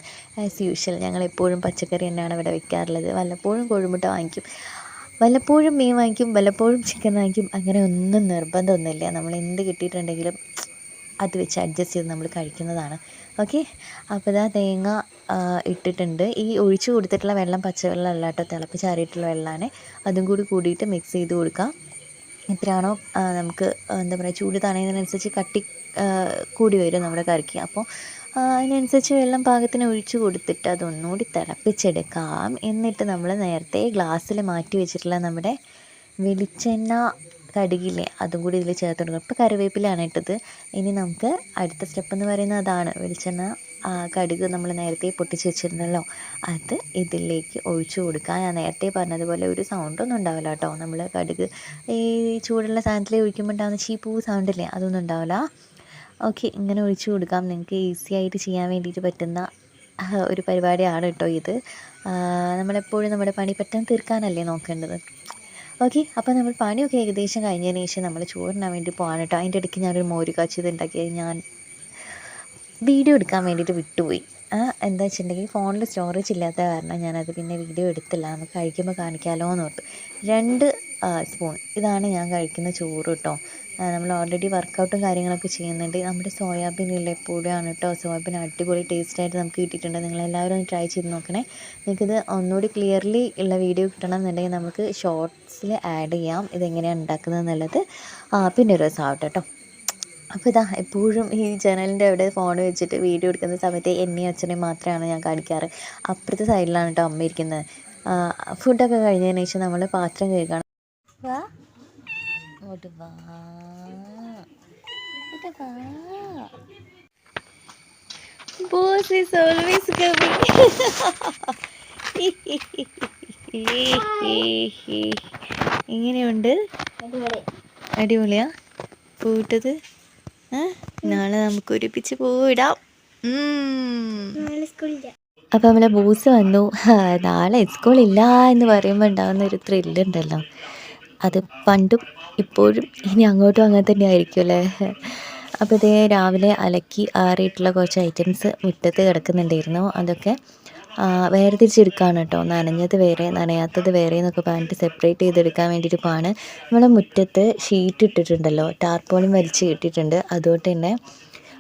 ആസ് യൂഷ്വൽ ഞങ്ങൾ എപ്പോഴും പച്ചക്കറി തന്നെയാണ് ഇവിടെ വെക്കാറുള്ളത്. വല്ലപ്പോഴും കോഴിമുട്ട വാങ്ങിക്കും, വല്ലപ്പോഴും മീൻ വാങ്ങിക്കും, വല്ലപ്പോഴും ചിക്കൻ വാങ്ങിക്കും. അങ്ങനെ ഒന്നും നിർബന്ധമൊന്നുമില്ല. നമ്മൾ എന്ത് കിട്ടിയിട്ടുണ്ടെങ്കിലും അത് വെച്ച് അഡ്ജസ്റ്റ് ചെയ്ത് നമ്മൾ കഴിക്കുന്നതാണ്. ഓക്കെ, അപ്പോൾ തേങ്ങ ഇട്ടിട്ടുണ്ട്. ഈ ഒഴിച്ച് കൊടുത്തിട്ടുള്ള വെള്ളം പച്ചവെള്ളം അല്ല കേട്ടോ, തിളപ്പിച്ചാറിയിട്ടുള്ള വെള്ളമാണ്. അതും കൂടിയിട്ട് മിക്സ് ചെയ്ത് കൊടുക്കാം. എത്രയാണോ നമുക്ക് എന്താ പറയുക, ചൂട് തണയുന്നതിനനുസരിച്ച് കട്ടി കൂടി വരും നമ്മുടെ കറിക്ക്. അപ്പോൾ അതിനനുസരിച്ച് വെള്ളം പാകത്തിന് ഒഴിച്ച് കൊടുത്തിട്ട് അതൊന്നുകൂടി തിളപ്പിച്ചെടുക്കാം. എന്നിട്ട് നമ്മൾ നേരത്തെ ഗ്ലാസ്സിൽ മാറ്റി വെച്ചിട്ടുള്ള നമ്മുടെ വെളിച്ചെണ്ണ കടുകില്ലേ, അതും കൂടി ഇതിൽ ചേർത്ത് കൊടുക്കും. ഇപ്പോൾ കറിവേപ്പിലാണ് ഇട്ടത്. ഇനി നമുക്ക് അടുത്ത സ്റ്റെപ്പ് എന്ന് പറയുന്നത് അതാണ്. വെളിച്ചെണ്ണ കടുക് നമ്മൾ നേരത്തെ പൊട്ടിച്ച് വെച്ചിരുന്നല്ലോ, അത് ഇതിലേക്ക് ഒഴിച്ചു കൊടുക്കുക. ഞാൻ നേരത്തെ പറഞ്ഞതുപോലെ ഒരു സൗണ്ടൊന്നും ഉണ്ടാവില്ല കേട്ടോ. നമ്മൾ കടുക് ഈ ചൂടുള്ള സാധനത്തിൽ ഒഴിക്കുമ്പോൾ ഉണ്ടാകുന്ന ചീപ്പൂ സൗണ്ടില്ലേ, അതൊന്നും ഉണ്ടാവില്ല. ഓക്കെ, ഇങ്ങനെ ഒഴിച്ചു കൊടുക്കാം. നിങ്ങൾക്ക് ഈസി ആയിട്ട് ചെയ്യാൻ വേണ്ടിയിട്ട് പറ്റുന്ന ഒരു പരിപാടിയാണ് കേട്ടോ ഇത്. നമ്മളെപ്പോഴും നമ്മുടെ പണി പെട്ടെന്ന് തീർക്കാനല്ലേ നോക്കേണ്ടത്. ഓക്കെ, അപ്പോൾ നമ്മൾ പണിയൊക്കെ ഏകദേശം കഴിഞ്ഞതിന് ശേഷം നമ്മൾ ചോറിനാൻ വേണ്ടി പോകാൻ കേട്ടോ. അതിൻ്റെ ഇടയ്ക്ക് ഞാനൊരു മോര് കാച്ചിയത് ഉണ്ടാക്കിയത് ഞാൻ വീഡിയോ എടുക്കാൻ വേണ്ടിയിട്ട് വിട്ടുപോയി. എന്താ വെച്ചിട്ടുണ്ടെങ്കിൽ ഫോണിൽ സ്റ്റോറേജ് ഇല്ലാത്ത കാരണം ഞാനത് പിന്നെ വീഡിയോ എടുത്തില്ല. നമുക്ക് കഴിക്കുമ്പോൾ കാണിക്കാമല്ലോ എന്ന് ഓർത്തു. 2 സ്പൂൺ ഇതാണ് ഞാൻ കഴിക്കുന്ന ചോറ് കേട്ടോ. നമ്മൾ ഓൾറെഡി വർക്കൗട്ടും കാര്യങ്ങളൊക്കെ ചെയ്യുന്നുണ്ട്. നമ്മുടെ സോയാബീനിലെ എപ്പോഴും കേട്ടോ, സോയാബീൻ അടിപൊളി ടേസ്റ്റായിട്ട് നമുക്ക് കിട്ടിയിട്ടുണ്ട്. നിങ്ങളെല്ലാവരും ഒന്ന് ട്രൈ ചെയ്ത് നോക്കണേ. നിങ്ങൾക്കിത് ഒന്നുകൂടി ക്ലിയർലി ഉള്ള വീഡിയോ കിട്ടണം എന്നുണ്ടെങ്കിൽ നമുക്ക് ഷോർട്സിൽ ആഡ് ചെയ്യാം ഇതെങ്ങനെയാണ് ഉണ്ടാക്കുന്നത് എന്നുള്ളത്. പിന്നെ ഒരു ദിവസം ആവട്ടെ കേട്ടോ. അപ്പോൾ എപ്പോഴും ഈ ജനലിൻ്റെ അവിടെ ഫോൺ വെച്ചിട്ട് വീഡിയോ എടുക്കുന്ന സമയത്ത് എന്നെയും അച്ഛനെയും മാത്രമാണ് ഞാൻ കാണിക്കാറ്. അപ്പുറത്തെ സൈഡിലാണ് കേട്ടോ അമ്മ ഇരിക്കുന്നത്. ഫുഡൊക്കെ കഴിഞ്ഞതിന് ശേഷം നമ്മൾ പാത്രം കഴുകണം. ഇങ്ങോട്ട് വാ. Boss is always coming. എങ്ങനെയുണ്ട്? അടിപൊളിയാ പോയിട്ടത്. നാളെ നമുക്ക് ഒരുമിച്ച് പോയിടാം. അപ്പം നമ്മളെ ബോസ് വന്നു. നാളെ സ്കൂളില്ല എന്ന് പറയുമ്പോൾ ഉണ്ടാകുന്ന ഒരു ത്രില്ലുണ്ടല്ലോ, അത് പണ്ടും ഇപ്പോഴും ഇനി അങ്ങോട്ടും അങ്ങനെ തന്നെ ആയിരിക്കും അല്ലേ. അപ്പോൾ ഇതേ രാവിലെ അലക്കി ആറിയിട്ടുള്ള കുറച്ച് ഐറ്റംസ് മുറ്റത്ത് കിടക്കുന്നുണ്ടായിരുന്നു. അതൊക്കെ വേർതിരിച്ചെടുക്കുകയാണ് കേട്ടോ. നനഞ്ഞത് വേറെ നനയാത്തത് വേറെ എന്നൊക്കെ പറഞ്ഞിട്ട് സെപ്പറേറ്റ് ചെയ്തെടുക്കാൻ വേണ്ടിയിട്ട് പോവാണ്. നമ്മളെ മുറ്റത്ത് ഷീറ്റ് ഇട്ടിട്ടുണ്ടല്ലോ, ടാർപോളിൻ വലിച്ച് കെട്ടിയിട്ടുണ്ട്. അതുകൊണ്ട് തന്നെ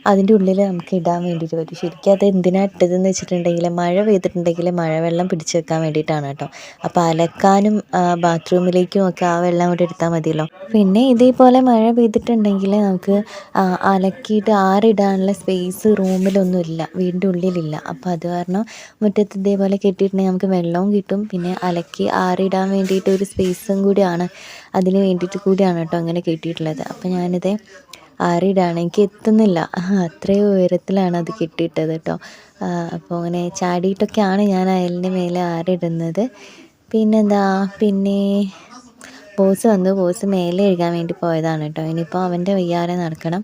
അതിൻ്റെ ഉള്ളിൽ നമുക്ക് ഇടാൻ വേണ്ടിയിട്ട് പറ്റും. ശരിക്കും അത് എന്തിനാണ് ഇട്ടതെന്ന് വെച്ചിട്ടുണ്ടെങ്കിൽ മഴ പെയ്തിട്ടുണ്ടെങ്കിൽ മഴവെള്ളം പിടിച്ച് വെക്കാൻ വേണ്ടിയിട്ടാണ് കേട്ടോ. അപ്പോൾ അലക്കാനും ബാത്റൂമിലേക്കും ഒക്കെ ആ വെള്ളം കൂടെ എടുത്താൽ മതിയല്ലോ. പിന്നെ ഇതേപോലെ മഴ പെയ്തിട്ടുണ്ടെങ്കിൽ നമുക്ക് അലക്കിയിട്ട് ആറിടാനുള്ള സ്പേസ് റൂമിലൊന്നുമില്ല, വീടിൻ്റെ ഉള്ളിലില്ല. അപ്പോൾ അത് കാരണം മുറ്റത്ത് ഇതേപോലെ കെട്ടിയിട്ടുണ്ടെങ്കിൽ നമുക്ക് വെള്ളവും കിട്ടും, പിന്നെ അലക്കി ആറിടാൻ വേണ്ടിയിട്ട് ഒരു സ്പേസും കൂടിയാണ്, അതിന് വേണ്ടിയിട്ട് കൂടിയാണ് കേട്ടോ അങ്ങനെ കെട്ടിയിട്ടുള്ളത്. അപ്പോൾ ഞാനിത് ആറിയിടാണ്, എനിക്ക് എത്തുന്നില്ല, അത്രയും ഉയരത്തിലാണ് അത് കെട്ടിയിട്ടത് കേട്ടോ. അപ്പോൾ അങ്ങനെ ചാടിയിട്ടൊക്കെയാണ് ഞാൻ അയലിൻ്റെ മേലെ ആറിടുന്നത്. പിന്നെന്താ, പിന്നെ ബോസ് വന്നു. ബോസ് മേലെ എഴുകാൻ വേണ്ടി പോയതാണ് കേട്ടോ. ഇനിയിപ്പോൾ അവൻ്റെ വയ്യാതെ നടക്കണം.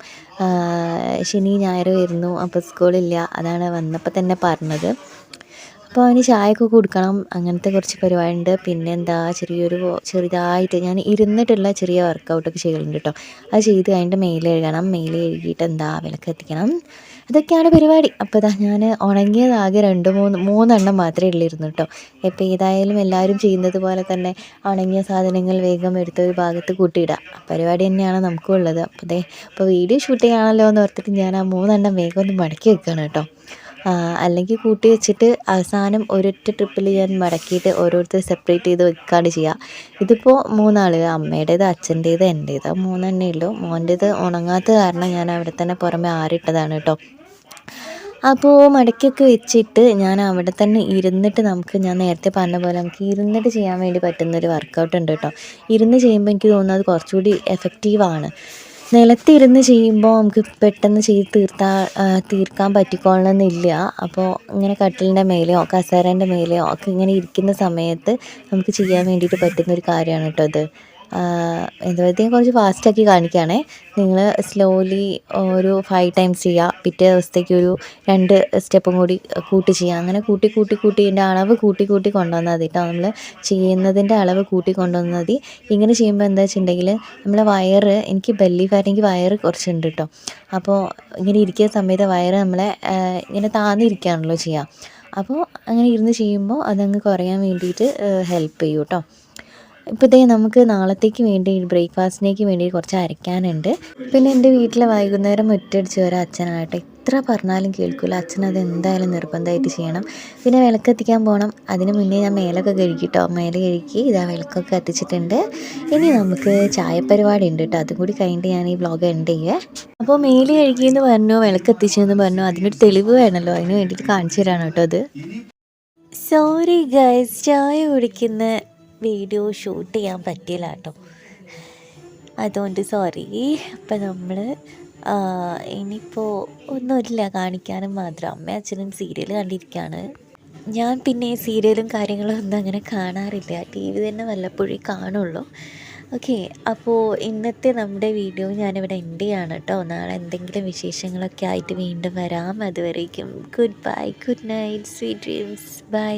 ശനി ഞായർ വരുന്നു, അപ്പോൾ സ്കൂളില്ല, അതാണ് വന്നപ്പോൾ തന്നെ പറഞ്ഞത്. അപ്പോൾ അവന് ചായയൊക്കെ കൊടുക്കണം, അങ്ങനത്തെ കുറച്ച് പരിപാടിയുണ്ട്. പിന്നെ എന്താ, ചെറുതായിട്ട് ഞാൻ ഇരുന്നിട്ടുള്ള ചെറിയ വർക്കൗട്ടൊക്കെ ചെയ്യലുണ്ട് കേട്ടോ. അത് ചെയ്ത് കഴിഞ്ഞിട്ട് മേലെ എഴുകണം, മേലെ എഴുകിയിട്ട് എന്താ വിളക്ക് എത്തിക്കണം, അതൊക്കെയാണ് പരിപാടി. അപ്പോൾ ഇതാ ഞാൻ ഉണങ്ങിയതാകെ 2-3 മാത്രമേ ഉള്ളിരുന്നു കേട്ടോ. ഇപ്പോൾ ഏതായാലും എല്ലാവരും ചെയ്യുന്നത് പോലെ തന്നെ ഉണങ്ങിയ സാധനങ്ങൾ വേഗം എടുത്തൊരു ഭാഗത്ത് കൂട്ടിയിടുക, പരിപാടി തന്നെയാണ് നമുക്കും ഉള്ളത്. അപ്പോൾ വീഡിയോ ഷൂട്ട് ചെയ്യാണല്ലോ എന്ന് ഓർത്തിട്ട് ഞാൻ ആ 3 വേഗം ഒന്ന് മടക്കി വെക്കുകയാണ് കേട്ടോ. അല്ലെങ്കിൽ കൂട്ടി വെച്ചിട്ട് അവസാനം ഒരൊറ്റ ട്രിപ്പിൽ ഞാൻ മടക്കിയിട്ട് ഓരോരുത്തർ സെപ്പറേറ്റ് ചെയ്ത് വെക്കാണ്ട് ചെയ്യുക. ഇതിപ്പോൾ 3 അമ്മയുടേത്, അച്ഛൻ്റേത്, എൻ്റേത്, 3 ഉള്ളൂ. മോൻ്റേത് ഉണങ്ങാത്ത കാരണം ഞാൻ അവിടെ തന്നെ പുറമെ ആറിട്ടതാണ് കേട്ടോ. അപ്പോൾ മടക്കിയൊക്കെ വെച്ചിട്ട് ഞാൻ അവിടെ തന്നെ ഇരുന്നിട്ട്, ഞാൻ നേരത്തെ പറഞ്ഞ പോലെ നമുക്ക് ഇരുന്നിട്ട് ചെയ്യാൻ വേണ്ടി പറ്റുന്നൊരു വർക്കൗട്ട് ഉണ്ട് കേട്ടോ. ഇരുന്ന് ചെയ്യുമ്പോൾ എനിക്ക് തോന്നുന്നത് കുറച്ചുകൂടി എഫക്റ്റീവാണ്. നിലത്തിരുന്ന് ചെയ്യുമ്പോൾ നമുക്ക് പെട്ടെന്ന് ചെയ്ത് തീർക്കാൻ പറ്റിക്കൊള്ളണമെന്നില്ല. അപ്പോൾ ഇങ്ങനെ കട്ടിലിൻ്റെ മേലെയോ കസേരേൻ്റെ മേലെയോ ഒക്കെ ഇങ്ങനെ ഇരിക്കുന്ന സമയത്ത് നമുക്ക് ചെയ്യാൻ വേണ്ടിയിട്ട് പറ്റുന്നൊരു കാര്യമാണ് കേട്ടോ അത്. എന്താ കുറച്ച് ഫാസ്റ്റാക്കി കാണിക്കുകയാണേ. നിങ്ങൾ സ്ലോലി ഒരു 5 ടൈംസ് ചെയ്യുക, പിറ്റേ ദിവസത്തേക്ക് ഒരു 2 സ്റ്റെപ്പും കൂടി കൂട്ടി ചെയ്യുക. അങ്ങനെ കൂട്ടി ഇതിൻ്റെ അളവ് കൂട്ടി കൊണ്ടുവന്നാൽ മതി കേട്ടോ. നമ്മൾ ചെയ്യുന്നതിൻ്റെ അളവ് കൂട്ടി കൊണ്ടുവന്നാൽ മതി. ഇങ്ങനെ ചെയ്യുമ്പോൾ എന്താ വെച്ചിട്ടുണ്ടെങ്കിൽ നമ്മളെ വയറ്, എനിക്ക് ബെല്ലി ഫാറ്റ്, എനിക്ക് വയറ് കുറച്ചുണ്ട് കേട്ടോ. അപ്പോൾ ഇങ്ങനെ ഇരിക്കുന്ന സമയത്ത് വയറ് നമ്മളെ ഇങ്ങനെ താന്നിരിക്കുകയാണല്ലോ ചെയ്യുക. അപ്പോൾ അങ്ങനെ ഇരുന്ന് ചെയ്യുമ്പോൾ അതങ്ങ് കുറയാൻ വേണ്ടിയിട്ട് ഹെൽപ്പ് ചെയ്യും കേട്ടോ. ഇപ്പോൾ നമുക്ക് നാളത്തേക്ക് വേണ്ടി ബ്രേക്ക്ഫാസ്റ്റിനേക്ക് വേണ്ടി കുറച്ച് അരയ്ക്കാനുണ്ട്. പിന്നെ എൻ്റെ വീട്ടിൽ വൈകുന്നേരം മുറ്റടിച്ച് വരാൻ അച്ഛനാകട്ടെ എത്ര പറഞ്ഞാലും കേൾക്കില്ല. അച്ഛനത് എന്തായാലും നിർബന്ധമായിട്ട് ചെയ്യണം. പിന്നെ വിളക്കെത്തിക്കാൻ പോകണം. അതിന് മുന്നേ ഞാൻ മേലൊക്കെ കഴുകിട്ടോ, മേലെ കഴുകി ഇതാ വിളക്കൊക്കെ കത്തിച്ചിട്ടുണ്ട്. ഇനി നമുക്ക് ചായപ്പരിപാടി ഉണ്ട് കേട്ടോ, അതും കൂടി കഴിഞ്ഞിട്ട് ഞാൻ ഈ വ്ളോഗ് എൻഡ് ചെയ്യേ. അപ്പോൾ മേല് കഴുകിയെന്ന് പറഞ്ഞു, വിളക്കെത്തിച്ചെന്ന് പറഞ്ഞു, അതിനൊരു തെളിവ് വേണമല്ലോ, അതിന് വേണ്ടിയിട്ട് കാണിച്ചു തരാണ് കേട്ടോ അത്. സോറി ഗൈസ്, ചായ കുടിക്കുന്ന വീഡിയോ ഷൂട്ട് ചെയ്യാൻ പറ്റിയില്ല കേട്ടോ, അതുകൊണ്ട് സോറി. അപ്പം നമ്മൾ ഇനിയിപ്പോൾ ഒന്നുമില്ല കാണിക്കാനും മാത്രം. അമ്മയും അച്ഛനും സീരിയൽ കണ്ടിരിക്കുകയാണ്. ഞാൻ പിന്നെ സീരിയലും കാര്യങ്ങളും ഒന്നും അങ്ങനെ കാണാറില്ല, TV തന്നെ വല്ലപ്പോഴേ കാണുള്ളൂ. ഓക്കെ, അപ്പോൾ ഇന്നത്തെ നമ്മുടെ വീഡിയോ ഞാനിവിടെ എൻഡ് ചെയ്യാണ് കേട്ടോ. നാളെ എന്തെങ്കിലും വിശേഷങ്ങളൊക്കെ ആയിട്ട് വീണ്ടും വരാം. അതുവരേക്കും good bye, good night, sweet dreams, by.